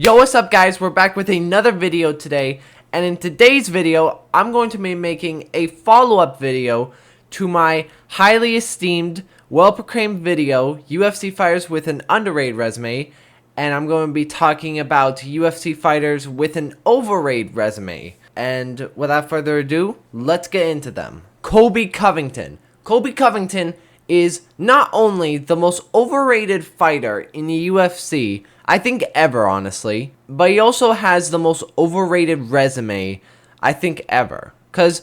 Yo, what's up guys? We're back with another video today, and in today's video, I'm going to be making a follow-up video to my highly esteemed, well-proclaimed video, UFC fighters with an underrated resume, and I'm going to be talking about UFC fighters with an overrated resume. And without further ado, let's get into them. Colby Covington. Colby Covington is not only the most overrated fighter in the UFC, I think ever, honestly, but he also has the most overrated resume, I think ever. Because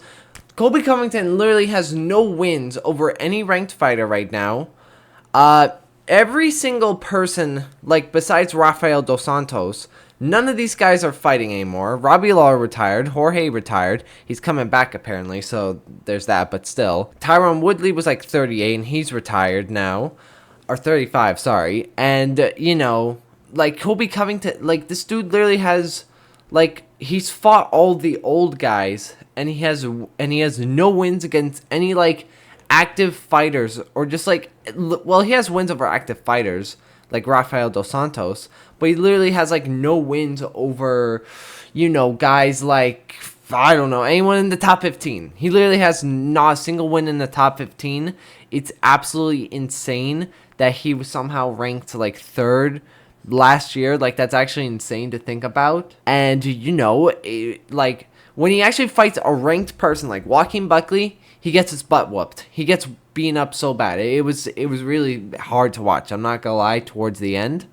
Colby Covington literally has no wins over any ranked fighter right now. Every single person, like besides Rafael Dos Santos, none of these guys are fighting anymore. Robbie Lawler retired. Jorge retired. He's coming back apparently, so there's that, but still. Tyron Woodley was like 38 and he's retired now. Or 35, sorry. And, like Colby Covington, like this dude literally has, like, he's fought all the old guys and he has no wins against any, like, active fighters, or just like, well, he has wins over active fighters like Rafael Dos Santos, but he literally has like no wins over, guys like, I don't know, anyone in the top 15. He literally has not a single win in the top 15. It's absolutely insane that he was somehow ranked like third last year. Like, that's actually insane to think about. And like when he actually fights a ranked person like Joaquin Buckley, he gets his butt whooped. He gets beaten up so bad. It was really hard to watch. I'm not gonna lie, towards the end.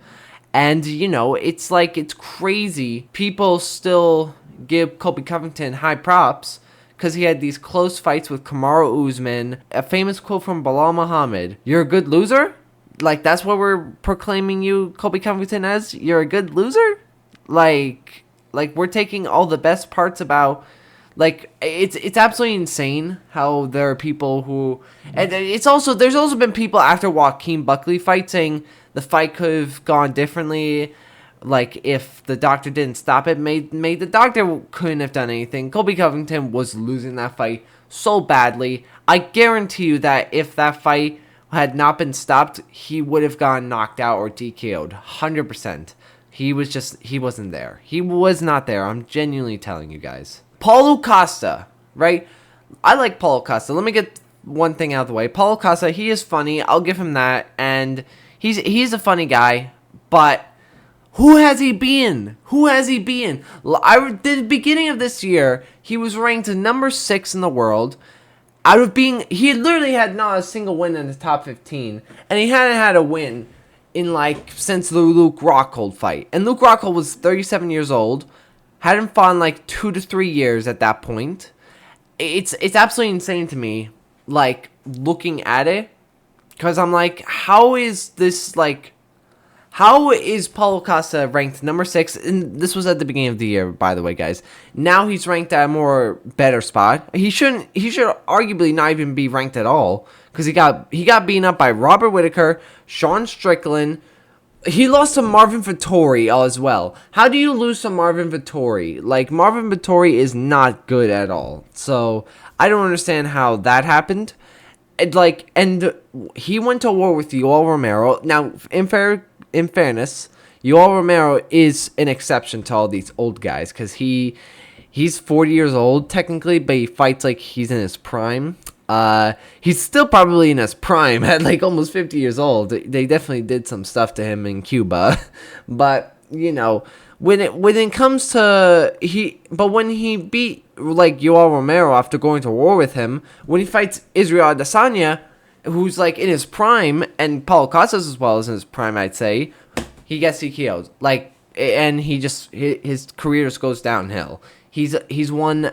And, it's like, it's crazy. People still give Colby Covington high props because he had these close fights with Kamaru Usman. A famous quote from Bilal Muhammad: "You're a good loser?" Like, that's what we're proclaiming you, Colby Covington, as? You're a good loser? Like we're taking all the best parts about... Like, it's absolutely insane how there are people who... And there's also been people after Joaquin Buckley fight saying the fight could have gone differently. Like, if the doctor didn't stop it, made the doctor couldn't have done anything. Colby Covington was losing that fight so badly. I guarantee you that if that fight had not been stopped, he would have gotten knocked out or DKO'd. 100%. He wasn't there. He was not there. I'm genuinely telling you guys. Paulo Costa, right? I like Paulo Costa. Let me get one thing out of the way. Paulo Costa, he is funny. I'll give him that. And he's a funny guy. But who has he been? At the beginning of this year, he was ranked number 6 in the world. He literally had not a single win in the top 15. And he hadn't had a win in, like, since the Luke Rockhold fight. And Luke Rockhold was 37 years old. Hadn't fought in like 2 to 3 years at that point. It's absolutely insane to me, like, looking at it, because I'm like, how is Paulo Costa ranked number 6? And this was at the beginning of the year, by the way, guys. Now he's ranked at a better spot. He should arguably not even be ranked at all, because he got beaten up by Robert Whittaker, Sean Strickland. He lost to Marvin Vettori as well. How do you lose to Marvin Vettori? Like, Marvin Vettori is not good at all. So, I don't understand how that happened. And he went to war with Yoel Romero. Now, in fairness, Yoel Romero is an exception to all these old guys, because he's 40 years old, technically, but he fights like he's in his prime. He's still probably in his prime at like almost 50 years old. They definitely did some stuff to him in Cuba, but when it comes to when he beat like Yoel Romero after going to war with him, when he fights Israel Adesanya, who's like in his prime, and Paulo Costa as well as in his prime, I'd say, he gets TKO'd. Like, and his career just goes downhill. He's won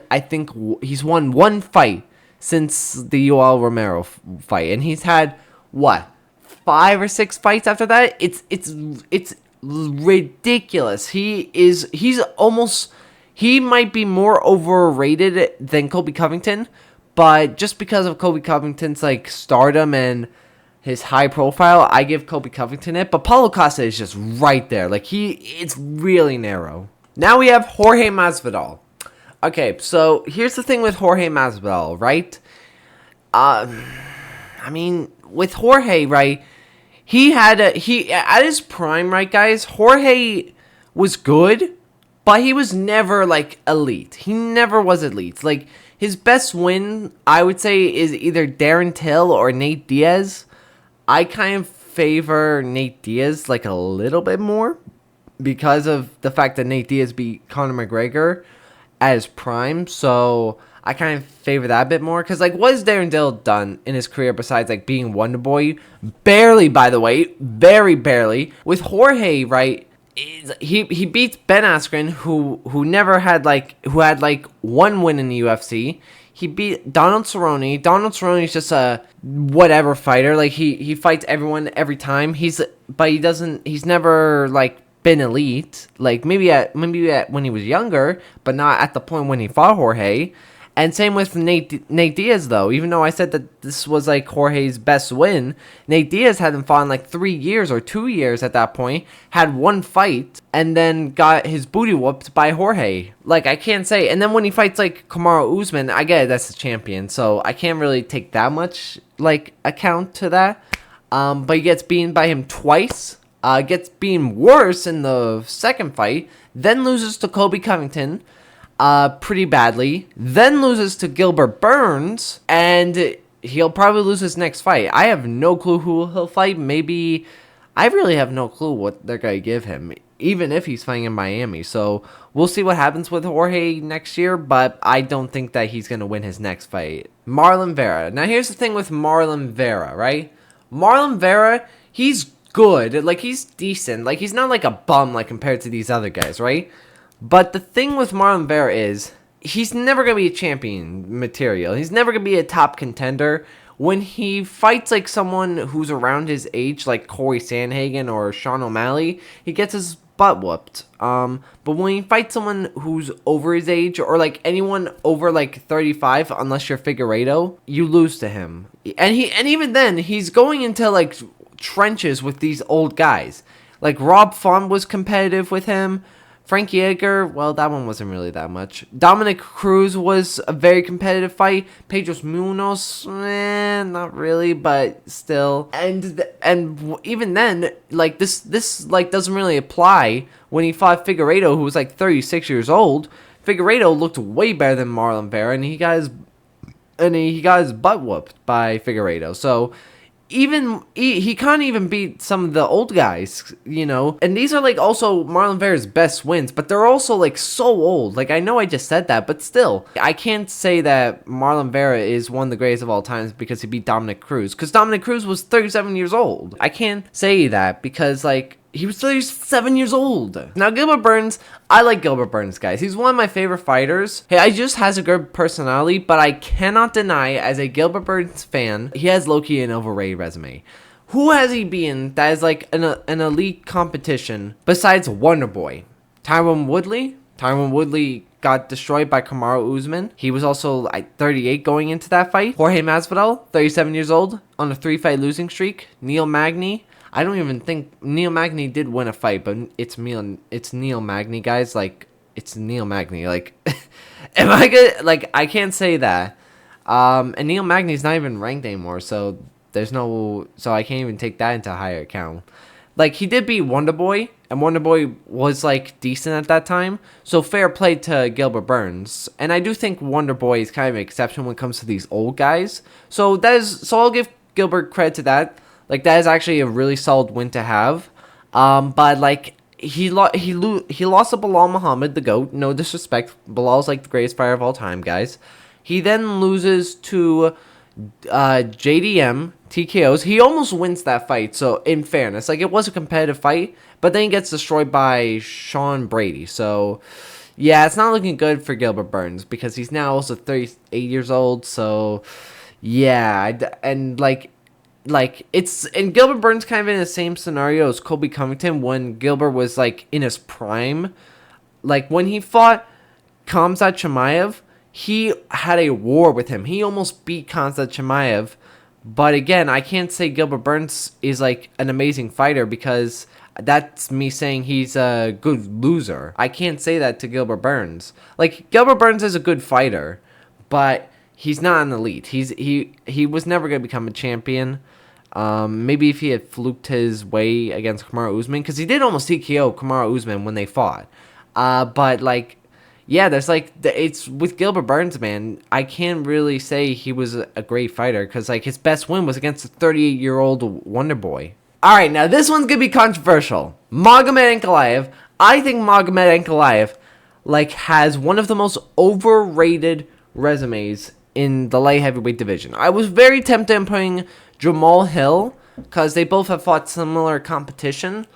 one fight since the Yoel Romero fight, and he's had 5 or 6 fights after that. It's ridiculous. He might be more overrated than Colby Covington, but just because of Colby Covington's like stardom and his high profile, I give Colby Covington it. But Paulo Costa is just right there. Like, it's really narrow. Now we have Jorge Masvidal. Okay, so here's the thing with Jorge Masvidal, right? With Jorge, right? He at his prime, right, guys? Jorge was good, but he was never, like, elite. He never was elite. Like, his best win, I would say, is either Darren Till or Nate Diaz. I kind of favor Nate Diaz, like, a little bit more because of the fact that Nate Diaz beat Conor McGregor at his prime. So I kind of favor that a bit more. Because, like, what has Darren Till done in his career besides, like, being Wonder Boy? Barely, by the way. Very barely. With Jorge, right, he beats Ben Askren, who never had, like, who had, like, one win in the UFC. He beat Donald Cerrone. Donald Cerrone is just a whatever fighter. Like, he fights everyone every time. He's never, like, been elite. Like, maybe at when he was younger, but not at the point when he fought Jorge. And same with Nate Diaz, though. Even though I said that this was, like, Jorge's best win, Nate Diaz hadn't fought in, like, 3 years or 2 years at that point. Had one fight, and then got his booty whooped by Jorge. Like, I can't say. And then when he fights, like, Kamaru Usman, I get it, that's the champion. So I can't really take that much, like, account to that. But he gets beaten by him twice. Gets beaten worse in the second fight. Then loses to Colby Covington. Pretty badly, then loses to Gilbert Burns, and he'll probably lose his next fight. I have no clue who he'll fight. Maybe, I really have no clue what they're going to give him, even if he's fighting in Miami. So we'll see what happens with Jorge next year, but I don't think that he's going to win his next fight. Marlon Vera. Now here's the thing with Marlon Vera, right? Marlon Vera, he's good. Like, he's decent. Like, he's not like a bum, like, compared to these other guys, right? But the thing with Marlon Vera is he's never going to be a champion material. He's never going to be a top contender. When he fights, like, someone who's around his age, like Corey Sandhagen or Sean O'Malley, he gets his butt whooped. But when he fights someone who's over his age, or, like, anyone over, like, 35, unless you're Figueiredo, you lose to him. And even then, he's going into, like, trenches with these old guys. Like, Rob Font was competitive with him. Frank Yeager, well, that one wasn't really that much. Dominic Cruz was a very competitive fight. Pedro Munoz, not really, but still. And even then, like, this like doesn't really apply when he fought Figueiredo, who was like 36 years old. Figueiredo looked way better than Marlon Vera, and he got his butt whooped by Figueiredo. So even he can't even beat some of the old guys, you know. And these are, like, also Marlon Vera's best wins, but they're also, like, so old. Like, I know I just said that, but still, I can't say that Marlon Vera is one of the greatest of all times because he beat Dominic Cruz, because Dominic Cruz was 37 years old. I can't say that because, like, he was 37 years old. Now, Gilbert Burns, I like Gilbert Burns, guys. He's one of my favorite fighters. He just has a good personality, but I cannot deny, as a Gilbert Burns fan, he has low-key an overrated resume. Who has he been that is, like, an elite competition besides Wonder Boy? Tyron Woodley? Tyron Woodley got destroyed by Kamaru Usman. He was also, like, 38 going into that fight. Jorge Masvidal, 37 years old, on a 3-fight losing streak. Neil Magny. I don't even think Neil Magny did win a fight, but it's Neil Magny, guys. Like, it's Neil Magny. Like, am I good? Like, I can't say that. And Neil Magny's not even ranked anymore, so I can't even take that into higher account. Like, he did beat Wonder Boy, and Wonder Boy was, like, decent at that time. So fair play to Gilbert Burns. And I do think Wonder Boy is kind of an exception when it comes to these old guys. So I'll give Gilbert credit to that. Like, that is actually a really solid win to have. But, like, he lost to Bilal Muhammad, the GOAT. No disrespect. Bilal's, like, the greatest fighter of all time, guys. He then loses to JDM, TKOs. He almost wins that fight, so in fairness. Like, it was a competitive fight, but then he gets destroyed by Sean Brady. So, yeah, it's not looking good for Gilbert Burns because he's now also 38 years old. So, yeah, and, like, and Gilbert Burns kind of in the same scenario as Colby Covington when Gilbert was, like, in his prime. Like, when he fought Khamzat Chimaev, he had a war with him. He almost beat Khamzat Chimaev. But again, I can't say Gilbert Burns is, like, an amazing fighter because that's me saying he's a good loser. I can't say that to Gilbert Burns. Like, Gilbert Burns is a good fighter, but he's not an elite. He was never going to become a champion. Maybe if he had fluked his way against Kamaru Usman, because he did almost TKO Kamaru Usman when they fought. But like, yeah, there's like it's with Gilbert Burns, man. I can't really say he was a great fighter because like his best win was against a 38-year-old Wonder Boy. All right, now this one's gonna be controversial. Magomed Ankalaev. I think Magomed Ankalaev like has one of the most overrated resumes in the light heavyweight division. I was very tempted in putting Jamal Hill because they both have fought similar competition,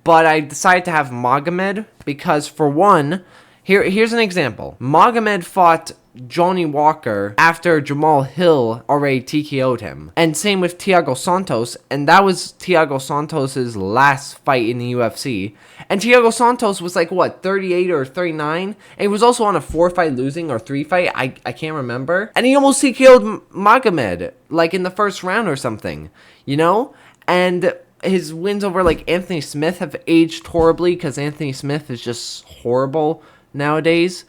but I decided to have Magomed because, for one, here's an example. Magomed fought Johnny Walker after Jamal Hill already TKO'd him. And same with Thiago Santos, and that was Thiago Santos' last fight in the UFC. And Thiago Santos was like, what, 38 or 39? And he was also on a 4-fight losing or 3-fight, I can't remember. And he almost TKO'd Magomed, like in the first round or something, you know? And his wins over like Anthony Smith have aged horribly because Anthony Smith is just horrible nowadays.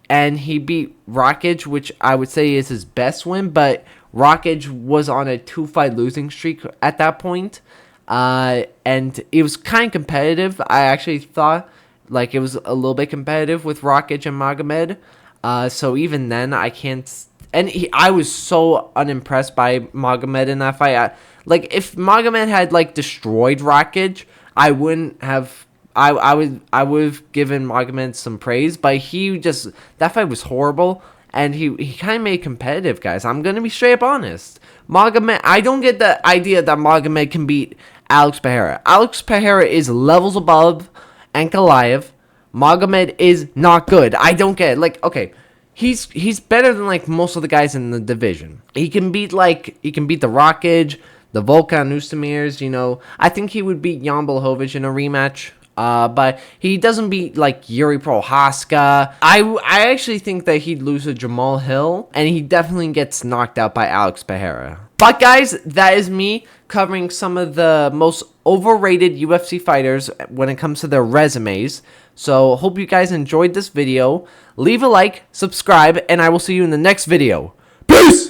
And he beat Rakic, which I would say is his best win, but Rakic was on a 2-fight losing streak at that point. And it was kind of competitive. I actually thought like it was a little bit competitive with Rakic and Magomed. So even then, I can't. And I was so unimpressed by Magomed in that fight. Like if Magomed had like destroyed Rakic, I wouldn't have. I would have given Magomed some praise, but that fight was horrible, and he kind of made it competitive, guys. I'm gonna be straight up honest. Magomed, I don't get the idea that Magomed can beat Alex Pereira. Alex Pereira is levels above Ankalaev. Magomed is not good. I don't get it. Like, okay, he's better than like most of the guys in the division. He can beat the Rakic, the Volkan Ustamirs. You know, I think he would beat Jan Blachowicz in a rematch. But he doesn't beat like Yuri Prohaska. I actually think that he'd lose to Jamal Hill, and he definitely gets knocked out by Alex Pereira. But guys, that is me covering some of the most overrated UFC fighters when it comes to their resumes. So hope you guys enjoyed this video. Leave a like, subscribe, and I will see you in the next video. Peace!